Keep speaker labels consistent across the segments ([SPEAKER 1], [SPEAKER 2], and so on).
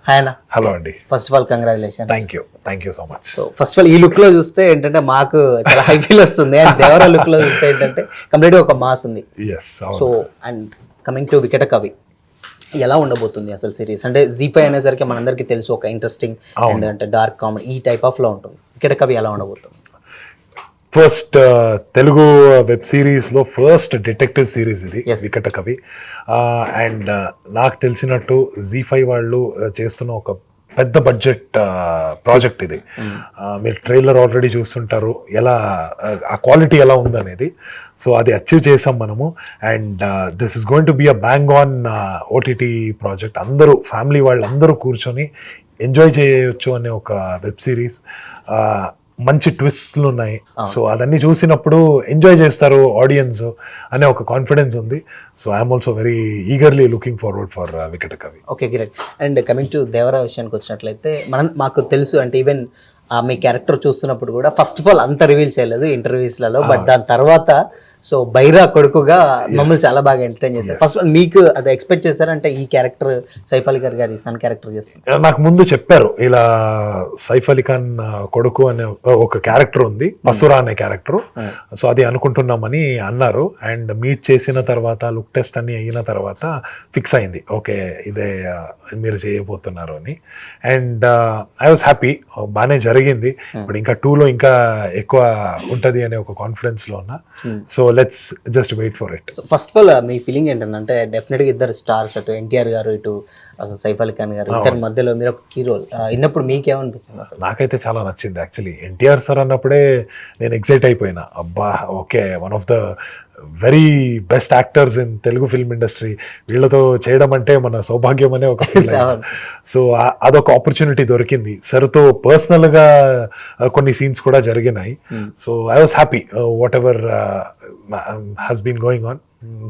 [SPEAKER 1] Hi అన్న.
[SPEAKER 2] Hello అండి.
[SPEAKER 1] First of all congratulation.
[SPEAKER 2] Thank you so much.
[SPEAKER 1] So first of all ఈ look లో చూస్తే ఏంటంటే మాకు చాలా హై ఫీల్ వస్తుంది, అండ్ దేవరా లుక్ లో చూస్తే ఏంటంటే కంప్లీట్ గా ఒక మాస్ ఉంది. సో అండ్ కమింగ్ టు వికట కవి, ఎలా ఉండబోతుంది అసలు సిరీస్? అంటే Z5 అనేసరికి మనందరికీ తెలుసు ఒక ఇంట్రెస్టింగ్ అండ్ అంటే డార్క్ కామెడీ ఈ టైప్ ఆఫ్ లో ఉంటుంది. వికట కవి ఎలా ఉండబోతుంది?
[SPEAKER 2] ఫస్ట్ తెలుగు వెబ్ సిరీస్ లో ఫస్ట్ డిటెక్టివ్ సిరీస్ ఇది వికట కవి. అండ్ నాకు తెలిసినట్టు Z5 వాళ్ళు చేస్తున్న ఒక పెద్ద బడ్జెట్ ప్రాజెక్ట్ ఇది. మీరు ట్రైలర్ ఆల్రెడీ చూస్తుంటారు, ఎలా ఆ క్వాలిటీ ఎలా ఉందనేది. సో అది అచీవ్ చేసాం మనము. And this is going to be a bang on OTT project. అందరూ ఫ్యామిలీ వాళ్ళందరూ కూర్చొని ఎంజాయ్ చేయొచ్చు అనే ఒక వెబ్ సిరీస్. మంచి ట్విస్ట్లు ఉన్నాయి. సో అదన్నీ చూసినప్పుడు ఎంజాయ్ చేస్తారు ఆడియన్స్ అనే ఒక కాన్ఫిడెన్స్ ఉంది. So I'm also very eagerly looking forward for Vikata Kavi.
[SPEAKER 1] Okay, great. And coming to Devara విషయానికి వచ్చినట్లయితే మాకు తెలుసు, అంటే ఈవెన్ మీ క్యారెక్టర్ చూస్తున్నప్పుడు కూడా ఫస్ట్ ఆఫ్ ఆల్ అంత రివీల్ చేయలేదు ఇంటర్వ్యూస్లలో, బట్ దాని తర్వాత సో బైరా కొడుకుగా మమ్మల్ని చాలా బాగా ఎంటర్టైన్ చేశారు. ఫస్ట్ మీకు అది ఎక్స్పెక్ట్ చేశారంటే ఈ క్యారెక్టర్ సైఫ్ అలీ ఖాన్ గారి సన్ క్యారెక్టర్ చేస్తారు?
[SPEAKER 2] నాకు ముందు చెప్పారు ఇలా సైఫ్ అలీ ఖాన్ కొడుకు అనే ఒక క్యారెక్టర్ ఉంది, మసూరా అనే క్యారెక్టర్. సో అది అనుకుంటున్నామని అన్నారు. అండ్ మీట్ చేసిన తర్వాత లుక్ టెస్ట్ అన్ని అయిన తర్వాత ఫిక్స్ అయింది, ఓకే ఇదే మీరు చేయబోతున్నారు అని. అండ్ ఐ వాజ్ హ్యాపీ, బాగానే జరిగింది. ఇప్పుడు ఇంకా 2లో ఇంకా ఎక్కువ ఉంటది అనే ఒక కాన్ఫిడెన్స్ లో ఉన్నా. So let's just wait for it.
[SPEAKER 1] So first of all మీ ఫీలింగ్ ఏంటంటే డెఫినెట్ గా ఇద్దరు స్టార్స్, అటు ఎన్టీఆర్ గారు ఇటు సైఫ్ అలీ ఖాన్ గారు, ఇద్దరి మధ్యలో మీరు ఒక కీ రోల్ విన్నప్పుడు మీకేమనిపించింది అసలు?
[SPEAKER 2] నాకైతే చాలా నచ్చింది యాక్చువల్లీ. ఎన్టీఆర్ సార్ అన్నప్పుడే నేను ఎక్సైట్ అయిపోయినా, అబ్బా okay one of the very best actors in Telugu film industry, వీళ్ళతో చేయడం అంటే మన సౌభాగ్యం అనే ఒక సో అదొక ఆపర్చునిటీ దొరికింది. సరుతో పర్సనల్ గా కొన్ని సీన్స్ కూడా జరిగినాయి. So I was happy whatever has been going on.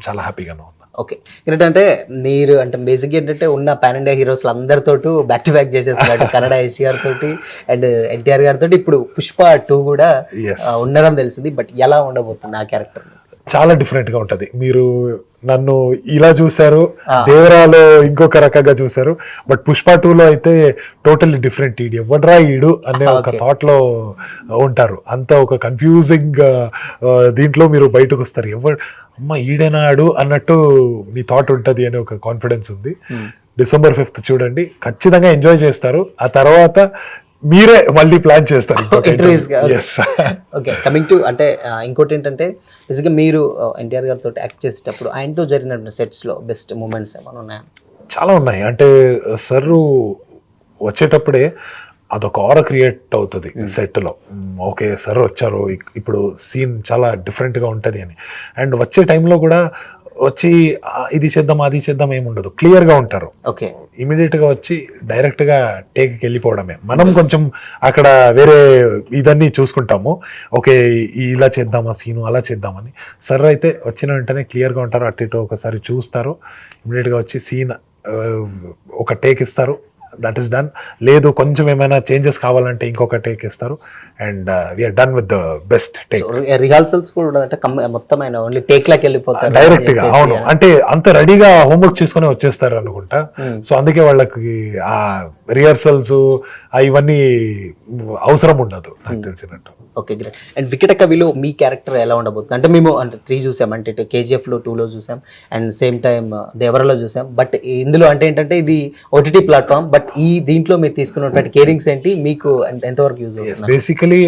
[SPEAKER 2] చాలా హ్యాపీగానే ఉన్నా.
[SPEAKER 1] ఓకే, ఏంటంటే మీరు అంటే బేసిక్ ఏంటంటే ఉన్న పాన్ ఇండియా హీరోస్ అందరితో బ్యాక్ టు బ్యాక్ చేసేస్తున్నారు. కన్నడ ఎన్టీఆర్ తోటి అండ్ ఎన్టీఆర్ గారితో ఇప్పుడు పుష్ప 2 కూడా ఉండడం తెలిసింది. బట్ ఎలా ఉండబోతుంది ఆ క్యారెక్టర్?
[SPEAKER 2] చాలా డిఫరెంట్ గా ఉంటది. మీరు నన్ను ఇలా చూసారు, దేవరాలో ఇంకొక రకంగా చూసారు, బట్ పుష్ప 2లో అయితే టోటల్లీ డిఫరెంట్. ఈడు ఎవడ్రా ఈడు అనే ఒక థాట్ లో ఉంటారు. అంత ఒక కన్ఫ్యూజింగ్ దీంట్లో మీరు బయటకు వస్తారు, ఎవరు అమ్మ ఈడేనా ఆడు అన్నట్టు మీ థాట్ ఉంటది అనే ఒక కాన్ఫిడెన్స్ ఉంది. December 5th చూడండి, ఖచ్చితంగా ఎంజాయ్ చేస్తారు. ఆ తర్వాత మీరే మళ్ళీ ప్లాన్ చేస్తారు.
[SPEAKER 1] ఓకే, కమింగ్ టు అంటే ఇంకోటి ఏంటంటే బేసిక్గా మీరు ఎన్టీఆర్ గారితో యాక్ట్ చేసేటప్పుడు ఆయనతో జరిగిన సెట్స్ లో బెస్ట్ మూమెంట్స్ ఏమైనా ఉన్నాయా?
[SPEAKER 2] చాలా ఉన్నాయి. అంటే సర్ వచ్చేటప్పుడే అదొక ఆరా క్రియేట్ అవుతుంది సెట్ లో. ఓకే సార్ వచ్చారు, ఇప్పుడు సీన్ చాలా డిఫరెంట్ గా ఉంటది అని. అండ్ వచ్చే టైంలో కూడా వచ్చి ఇది చేద్దాం అది చేద్దాం ఏముండదు, క్లియర్ గా ఉంటారు.
[SPEAKER 1] ఓకే,
[SPEAKER 2] ఇమీడియట్ గా వచ్చి డైరెక్ట్ గా టేక్కి వెళ్ళిపోవడమే. మనం కొంచెం అక్కడ వేరే ఇదన్నీ చూసుకుంటాము, ఓకే ఇలా చేద్దామా సీను అలా చేద్దామని. సర్ అయితే వచ్చిన వెంటనే క్లియర్ గా ఉంటారు, అటు ఇటు ఒకసారి చూస్తారు, ఇమీడియట్ గా వచ్చి సీన్ ఒక టేక్ ఇస్తారు, దట్ ఈస్ డన్. లేదు కొంచెం ఏమైనా చేంజెస్ కావాలంటే ఇంకొక టేక్ ఇస్తారు, and we are done with the best take.
[SPEAKER 1] Rehearsals కూడా మొత్తం ఆయన ఓన్లీ టేక్ లాకి వెళ్ళిపోతారు
[SPEAKER 2] డైరెక్ట్ గా. అవును, అంటే అంత రెడీగా హోంవర్క్ చేసుకుని వచ్చేస్తారు అనుకుంటా. సో అందుకే వాళ్ళకి ఆ రిహార్సల్స్ ఇవన్నీ అవసరం ఉండదు నాకు తెలిసినట్టు.
[SPEAKER 1] Okay, great. అండ్ వికట కవిలో మీ క్యారెక్టర్ ఎలా ఉండబోతుంది? అంటే మేము అంటే 3 చూసాం, అంటే KGF లో 2లో చూసాం, అండ్ సేమ్ టైం దేవరలో చూసాం. బట్ ఇందులో అంటే ఏంటంటే ఇది OTT ప్లాట్ఫామ్, బట్ ఈ దీంట్లో మీరు తీసుకున్నటువంటి కేరింగ్స్ ఏంటి, మీకు ఎంతవరకు యూజ్ అవుతుంది?
[SPEAKER 2] బేసికలీ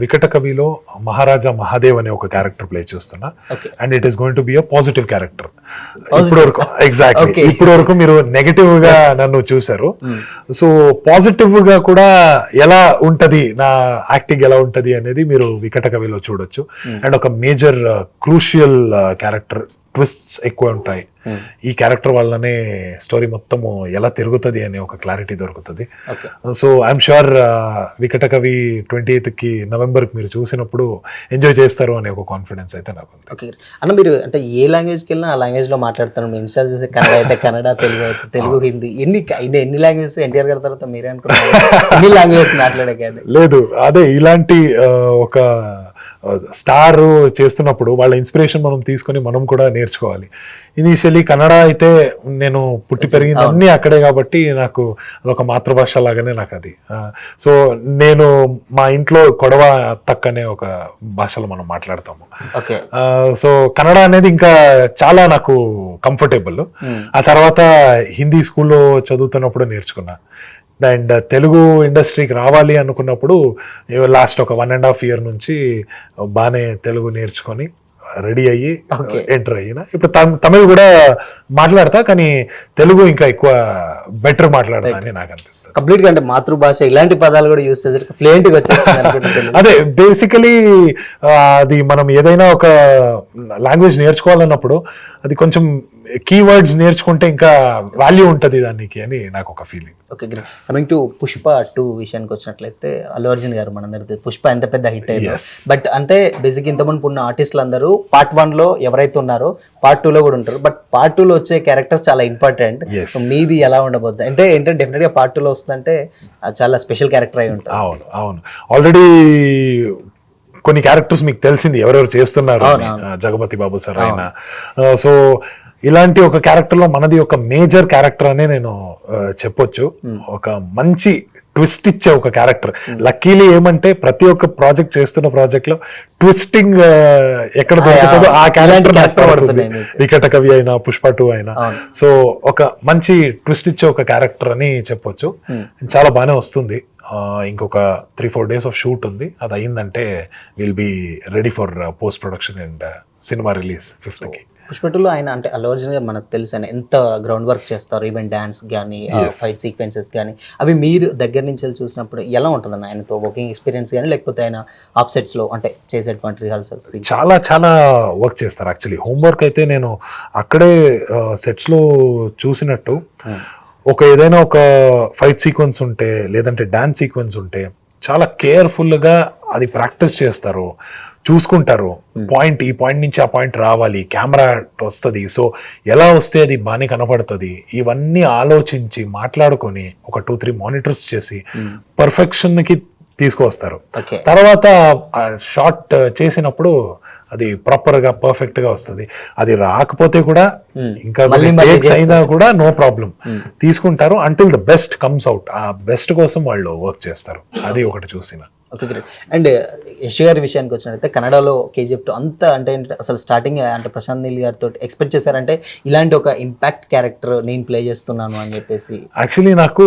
[SPEAKER 2] వికట కవిలో మహారాజా మహాదేవ్ అనే ఒక క్యారెక్టర్ ప్లే చేస్తున్నా, and it is going to be a positive character. ఇప్పుడు వరకు ఎగ్జాక్ట్లీ ఇప్పుడు వరకు మీరు నెగటివ్ గా నన్ను చూసారు. సో పాజిటివ్ గా కూడా ఎలా ఉంటది, నా యాక్టింగ్ ఎలా ఉంటది అనేది మీరు వికట కవిలో చూడొచ్చు. అండ్ ఒక మేజర్ క్రూషియల్ క్యారెక్టర్, ట్విస్ట్స్ ఎక్కువ ఉంటాయి. ఈ క్యారెక్టర్ వల్లనే స్టోరీ మొత్తము ఎలా తిరుగుతుంది అనే ఒక క్లారిటీ దొరుకుతుంది. సో ఐఎమ్ షూర్ వికట కవి 28th నవంబర్ మీరు చూసినప్పుడు ఎంజాయ్ చేస్తారు అనే ఒక కాన్ఫిడెన్స్ అయితే నాకు ఉంది.
[SPEAKER 1] ఓకే అన్న, మీరు అంటే ఏ లాంగ్వేజ్కి వెళ్ళినా ఆ లాంగ్వేజ్ లో మాట్లాడతారు. మీ ఇన్స్టా చూసి కన్నడ అయితే కన్నడ, తెలుగు అయితే తెలుగు, హిందీ, ఎన్ని లాంగ్వేజెస్ ఎన్టీఆర్ గారి తర్వాత మీరే అనుకున్నారు ఎన్ని లాంగ్వేజెస్ మాట్లాడే?
[SPEAKER 2] లేదు, అదే ఇలాంటి ఒక స్టార్ చేస్తున్నప్పుడు వాళ్ళ ఇన్స్పిరేషన్ మనం తీసుకొని మనం కూడా నేర్చుకోవాలి. ఇనీషియల్లీ బేసికలీ కన్నడ అయితే నేను పుట్టి పెరిగింది అన్ని అక్కడే కాబట్టి నాకు అదొక మాతృభాష లాగానే నాకు అది. సో నేను మా ఇంట్లో కొడవ తక్కనే ఒక భాషలో మనం మాట్లాడతాము. సో కన్నడ అనేది ఇంకా చాలా నాకు కంఫర్టబుల్. ఆ తర్వాత హిందీ స్కూల్లో చదువుతున్నప్పుడు నేర్చుకున్నా. అండ్ తెలుగు ఇండస్ట్రీకి రావాలి అనుకున్నప్పుడు లాస్ట్ ఒక 1.5 year నుంచి బాగానే తెలుగు నేర్చుకొని రెడీ అయ్యి ఎంటర్ అయినా. ఇప్పుడు తమిళ్ కూడా మాట్లాడతా, కానీ తెలుగు ఇంకా ఎక్కువ బెటర్ మాట్లాడతా అని నాకు అనిపిస్తుంది.
[SPEAKER 1] కంప్లీట్ గా అంటే మాతృభాష ఇలాంటి పదాలు కూడా యూస్ చేసి ఫ్లూయెంట్ గా వచ్చేస్తుంది.
[SPEAKER 2] అదే బేసికలీ అది మనం ఏదైనా ఒక లాంగ్వేజ్ నేర్చుకోవాలన్నప్పుడు అది కొంచెం కీవర్డ్స్ నేర్చుకుంటే ఇంకా వాల్యూ ఉంటది దానికి అని నాకు ఒక feeling.
[SPEAKER 1] Okay, great. Coming to Pushpa 2 విషయానికి వచ్చినట్లయితే అల్లు అర్జున్ గారు మనందరికీ పుష్ప ఎంత పెద్ద హిట్ అయ్యింది. బట్ అంటే బేసిక్ ఇంతకుముందు ఉన్న ఆర్టిస్టులు అందరూ పార్ట్ 1 లో ఎవరైతే ఉన్నారో పార్ట్ 2 లో కూడా ఉంటారు. బట్ పార్ట్ 2 లో వచ్చే క్యారెక్టర్స్ చాలా ఇంపార్టెంట్. సో మీది ఎలా ఉండబోద్ది అంటే ఏంటంటే డెఫినెట్ గా పార్ట్ 2 లో వస్తుందంటే చాలా స్పెషల్ క్యారెక్టర్ అయి ఉంటుంది.
[SPEAKER 2] అవును ఆల్రెడీ కొన్ని క్యారెక్టర్స్ మీకు తెలిసింది ఎవరెవరు చేస్తున్నారు. జగపతి బాబు సార్ అయినా. సో ఇలాంటి ఒక క్యారెక్టర్ లో మనది ఒక మేజర్ క్యారెక్టర్ అనే నేను చెప్పొచ్చు. ఒక మంచి ట్విస్ట్ ఇచ్చే ఒక క్యారెక్టర్. లక్కీలీ ఏమంటే ప్రతి ఒక్క ప్రాజెక్ట్ చేస్తున్న ప్రాజెక్ట్ లో ట్విస్టింగ్ ఎక్కడ దొరుకుతుందో ఆ క్యారెక్టర్ పడుతుంది. వికట కవి అయినా పుష్ప 2 అయినా. సో ఒక మంచి ట్విస్ట్ ఇచ్చే ఒక క్యారెక్టర్ అని చెప్పొచ్చు. చాలా బాగానే వస్తుంది. ఇంకొక 3-4 days ఆఫ్ షూట్ ఉంది. అది అయిందంటే will be ready for post production and cinema release 5th కి.
[SPEAKER 1] పుష్ప 2 లో ఆయన అంటే అల్లు అర్జున్ గారు మనకు తెలుసు ఆయన ఎంత గ్రౌండ్ వర్క్ చేస్తారు. ఈవెన్ డాన్స్ కానీ ఫైట్ సీక్వెన్సెస్ కానీ అవి మీరు దగ్గర నుంచి వెళ్ళి చూసినప్పుడు ఎలా ఉంటుందన్న ఆయనతో వర్కింగ్ ఎక్స్పీరియన్స్ కానీ, లేకపోతే ఆయన ఆఫ్ సెట్స్ లో అంటే చేసేటువంటి రిహార్సల్స్?
[SPEAKER 2] చాలా వర్క్ చేస్తారు. యాక్చువల్లీ హోంవర్క్ అయితే నేను అక్కడే సెట్స్ లో చూసినట్టు ఒక ఏదైనా ఒక ఫైట్ సీక్వెన్స్ ఉంటే లేదంటే డాన్స్ సీక్వెన్స్ ఉంటే చాలా కేర్ఫుల్ గా అది ప్రాక్టీస్ చేస్తారు, చూసుకుంటారు. ఈ పాయింట్ నుంచి ఆ పాయింట్ రావాలి, కెమెరా వస్తుంది, సో ఎలా వస్తే అది బాగానే కనపడుతుంది, ఇవన్నీ ఆలోచించి మాట్లాడుకొని ఒక 2-3 మానిటర్స్ చేసి పర్ఫెక్షన్ కి తీసుకొస్తారు. తర్వాత షాట్ చేసినప్పుడు అది ప్రాపర్ గా పర్ఫెక్ట్ గా వస్తుంది. అది రాకపోతే కూడా ఇంకా అయినా కూడా నో ప్రాబ్లం తీసుకుంటారు until the best comes out. ఆ బెస్ట్ కోసం వాళ్ళు వర్క్ చేస్తారు. అది ఒకటి చూసిన.
[SPEAKER 1] Okay, great. అండ్ యశ్ గారి విషయానికి వచ్చినట్లయితే కన్నడలో KGF 2 అంత అంటే అసలు స్టార్టింగ్ అంటే ప్రశాంత్ నీల్ గారితో ఎక్స్పెక్ట్ చేశారంటే ఇలాంటి ఒక ఇంపాక్ట్ క్యారెక్టర్ నేను ప్లే చేస్తున్నాను అని చెప్పేసి?
[SPEAKER 2] యాక్చువల్లీ నాకు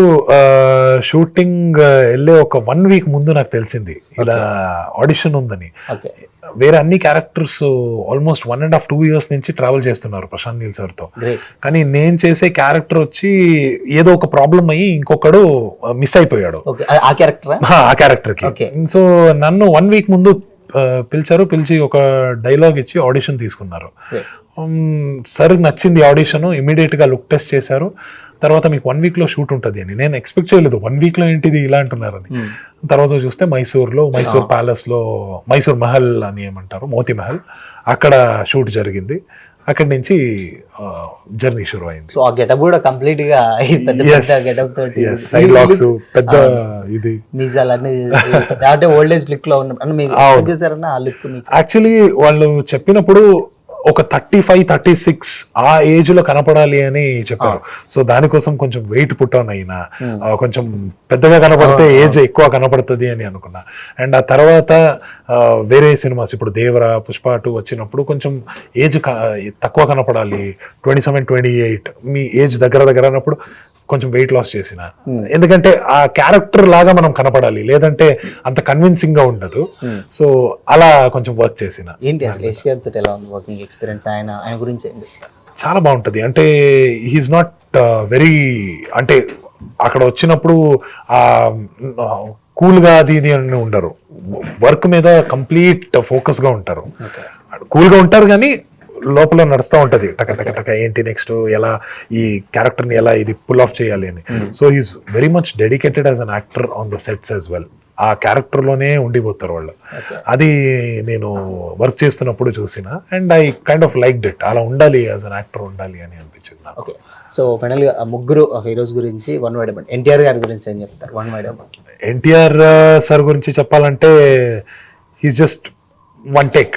[SPEAKER 2] షూటింగ్ వెళ్ళే ఒక 1 week ముందు నాకు తెలిసింది ఇలా ఆడిషన్ ఉందని. వేరే అన్ని క్యారెక్టర్స్ ఆల్మోస్ట్ 1.5-2 years నుంచి ట్రావెల్ చేస్తున్నారు ప్రశాంత్ నీల్ సార్ తో. కానీ నేను చేసే క్యారెక్టర్ వచ్చి ఏదో ఒక ప్రాబ్లం అయ్యి ఇంకొకడు మిస్ అయిపోయాడు ఆ క్యారెక్టర్ కి. సో నన్ను 1 week ముందు పిలిచి ఒక డైలాగ్ ఇచ్చి ఆడిషన్ తీసుకున్నారు. సార్ నచ్చింది ఆడిషన్, ఇమీడియట్ గా లుక్ టెస్ట్ చేశారు. తర్వాత మీకు 1 week లో షూట్ ఉంటుంది అని నేను ఎక్స్పెక్ట్ చేయలేదు. 1 week లో ఏంటిది ఇలా అంటున్నారని. తర్వాత చూస్తే మైసూర్ ప్యాలెస్ లో మైసూర్ మహల్ అని ఏమంటారు, మోతీ మహల్, అక్కడ షూట్ జరిగింది. అక్కడి నుంచి జర్నీ షురు అయింది.
[SPEAKER 1] సో ఆ గెటప్ కూడా కంప్లీట్ గా పెద్ద గెటప్ తోటి
[SPEAKER 2] సైడ్ లాక్స్ పెద్ద ఇది
[SPEAKER 1] నిజాలన్నీ అంటే ఓల్డ్ ఏజ్ లుక్ లో ఉన్న చేశారన్న ఆ లుక్.
[SPEAKER 2] యాక్చువల్లీ వాళ్ళు చెప్పినప్పుడు ఒక 35-36 ఆ ఏజ్ లో కనపడాలి అని చెప్పారు. సో దానికోసం కొంచెం వెయిట్ పుట్ ఆన్ అయినా కొంచెం పెద్దగా కనపడితే ఏజ్ ఎక్కువ కనపడుతుంది అని అనుకున్నా. అండ్ ఆ తర్వాత వేరే సినిమాస్ ఇప్పుడు దేవరా, పుష్ప 2 వచ్చినప్పుడు కొంచెం ఏజ్ తక్కువ కనపడాలి, 27-28 మీ ఏజ్ దగ్గర అన్నప్పుడు కొంచెం వెయిట్ లాస్ చేసిన. ఎందుకంటే ఆ క్యారెక్టర్ లాగా మనం కనపడాలి, లేదంటే అంత కన్విన్సింగ్ గా ఉండదు. సో అలా కొంచెం వర్క్ చేసిన.
[SPEAKER 1] ఆయన గురించి
[SPEAKER 2] చాలా బాగుంటది. అంటే హీఈస్ నాట్ వెరీ అంటే అక్కడ వచ్చినప్పుడు ఆ కూల్ గా అది ఇది అని ఉండరు. వర్క్ మీద కంప్లీట్ ఫోకస్ గా ఉంటారు. కూల్ గా ఉంటారు కానీ లోపల నడుస్తూ ఉంటది టక ఏంటి నెక్స్ట్, ఎలా ఈ క్యారెక్టర్ ని ఎలా ఇది పుల్ ఆఫ్ చేయాలి అని. So he's very much dedicated as an actor on the sets as well. ఆ క్యారెక్టర్ లోనే ఉండిపోతారు వాళ్ళు. అది నేను వర్క్ చేస్తున్నప్పుడు చూసిన and I kind of liked it. అలా ఉండాలి, యాజ్ అన్ యాక్టర్ ఉండాలి అని అనిపించింది నాకు.
[SPEAKER 1] సో ఫైనల్ గా ముగ్గురు హీరోస్ గురించి వన్ వర్డ్ అబౌట్ ఎన్టీఆర్ గారి గురించి ఏం చెప్తారు? One word about
[SPEAKER 2] NTR sir గురించి చెప్పాలంటే హీస్ జస్ట్ వన్ టేక్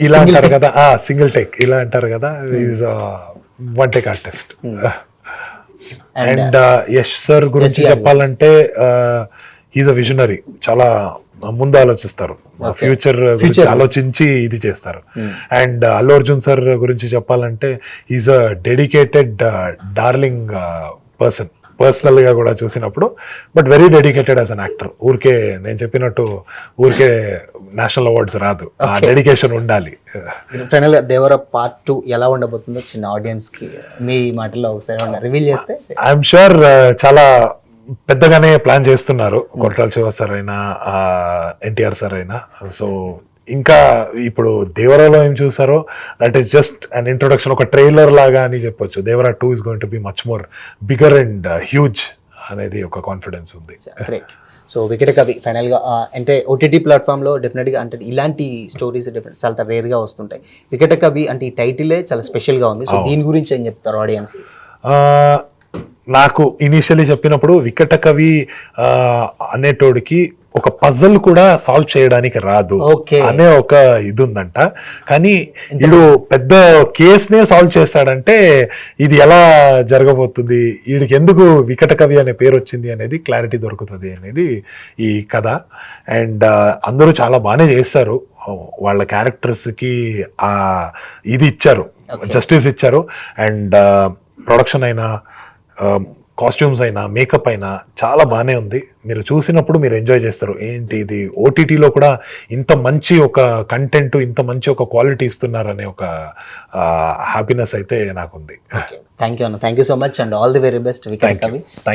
[SPEAKER 2] ఇలా అంటారు కదా, సింగిల్ టేక్ ఇలా అంటారు కదా. Is one take artist.
[SPEAKER 1] And,
[SPEAKER 2] and Yash sir గురించి
[SPEAKER 1] SDR
[SPEAKER 2] చెప్పాలంటే హీస్ అ విజనరీ. చాలా ముందు ఆలోచిస్తారు, ఫ్యూచర్ గురించి ఆలోచించి ఇది చేస్తారు. అండ్ అల్లు అర్జున్ సార్ గురించి చెప్పాలంటే he's a dedicated darling person, personal గా కూడా చూసినప్పుడు, but very dedicated as an actor. ఊరికే నేను చెప్పినట్టు ఊరికే నేషనల్ అవార్డ్స్ రాదు, ఆ డెడికేషన్ ఉండాలి.
[SPEAKER 1] ఫైనల్ గా దేవర పార్ట్ 2 ఎలా ఉండబోతుందో చిన్న ఆడియన్స్ కి మీ మాటల్లో ఒకసారి రివీల్ చేస్తే.
[SPEAKER 2] ఐఎమ్ షూర్ చాలా పెద్దగానే ప్లాన్ చేస్తున్నారు, కొట్టాల శివ సార్ అయినా ఎన్టీఆర్ సార్ అయినా. సో ఇంకా ఇప్పుడు దేవరాలో ఏం చూసారో that is just an introduction, ఒక ట్రైలర్ లాగా అని చెప్పొచ్చు. Devara 2 is going to be much more bigger and huge అనేది ఒక కాన్ఫిడెన్స్ ఉంది.
[SPEAKER 1] గ్రేట్. సో వికట కవి ఫైనల్ గా అంటే ఓటీటీ ప్లాట్ఫామ్ లో డెఫినెట్ గా అంటే ఇలాంటి స్టోరీస్ చాలా రేర్ గా వస్తుంటాయి. వికట కవి అంటే ఈ టైటిలే చాలా స్పెషల్ గా ఉంది. సో దీని గురించి ఏం చెప్తారు ఆడియన్స్?
[SPEAKER 2] నాకు ఇనీషియలీ చెప్పినప్పుడు వికట కవి అనేటోడికి ఒక పజల్ కూడా సాల్వ్ చేయడానికి రాదు అనే ఒక ఇది ఉందంట. కానీ వీడు పెద్ద కేసునే సాల్వ్ చేస్తాడంటే ఇది ఎలా జరగబోతుంది, వీడికి ఎందుకు వికట కవి అనే పేరు వచ్చింది అనేది క్లారిటీ దొరుకుతుంది అనేది ఈ కథ. అండ్ అందరూ చాలా బాగానే చేస్తారు, వాళ్ళ క్యారెక్టర్స్కి ఆ ఇది ఇచ్చారు, జస్టిస్ ఇచ్చారు. అండ్ ప్రొడక్షన్ అయినా, కాస్ట్యూమ్స్ అయినా, మేకప్ అయినా చాలా బాగానే ఉంది. మీరు చూసినప్పుడు మీరు ఎంజాయ్ చేస్తారు. ఏంటి ఇది ఓటీటీలో కూడా ఇంత మంచి ఒక కంటెంట్, ఇంత మంచి ఒక క్వాలిటీ ఇస్తున్నారనే ఒక హ్యాపీనెస్ అయితే నాకుంది.
[SPEAKER 1] థ్యాంక్ యూ అన్న, thank you so much and all the very best Vikata కవి.